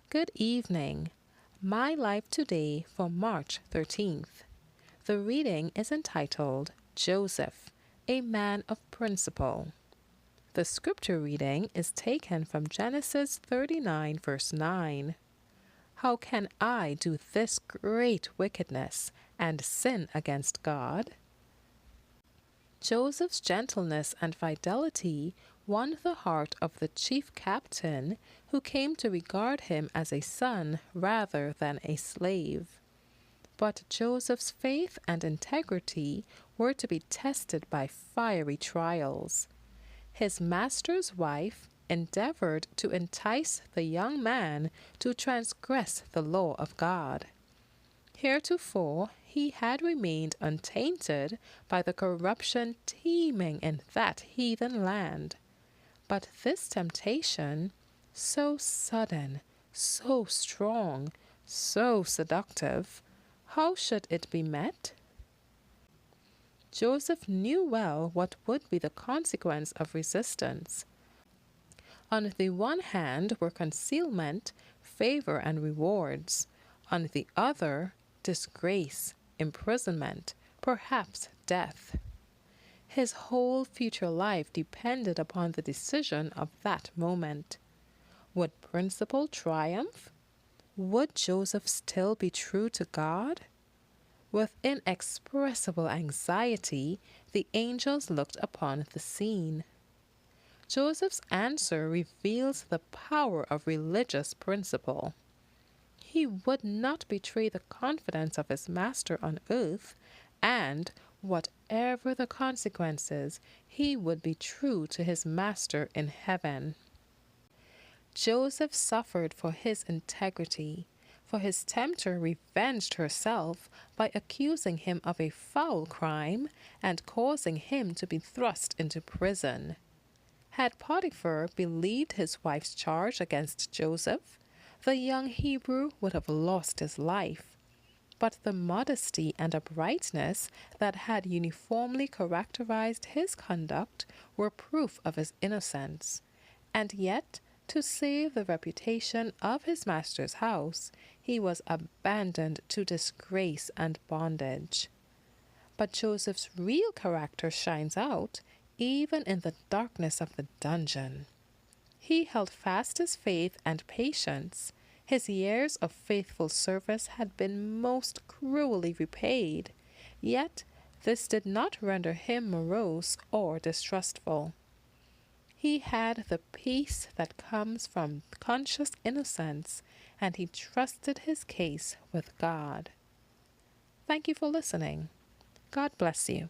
Good evening. My Life Today for March 13th. The reading is entitled Joseph, a Man of Principle. The scripture reading is taken from Genesis 39, verse 9. How can I do this great wickedness and sin against God? Joseph's gentleness and fidelity won the heart of the chief captain, who came to regard him as a son rather than a slave. But Joseph's faith and integrity were to be tested by fiery trials. His master's wife endeavored to entice the young man to transgress the law of God. Heretofore he had remained untainted by the corruption teeming in that heathen land. But this temptation, so sudden, so strong, so seductive, how should it be met? Joseph knew well what would be the consequence of resistance. On the one hand were concealment, favor, and rewards. On the other, disgrace, imprisonment, perhaps death. His whole future life depended upon the decision of that moment. Would principle triumph? Would Joseph still be true to God? With inexpressible anxiety, the angels looked upon the scene. Joseph's answer reveals the power of religious principle. He would not betray the confidence of his master on earth, and, whatever the consequences, he would be true to his master in heaven. Joseph suffered for his integrity, for his tempter revenged herself by accusing him of a foul crime and causing him to be thrust into prison. Had Potiphar believed his wife's charge against Joseph, the young Hebrew would have lost his life. But the modesty and uprightness that had uniformly characterized his conduct were proof of his innocence. And yet, to save the reputation of his master's house, he was abandoned to disgrace and bondage. But Joseph's real character shines out even in the darkness of the dungeon. He held fast his faith and patience. His years of faithful service had been most cruelly repaid, yet this did not render him morose or distrustful. He had the peace that comes from conscious innocence, and he trusted his case with God. Thank you for listening. God bless you.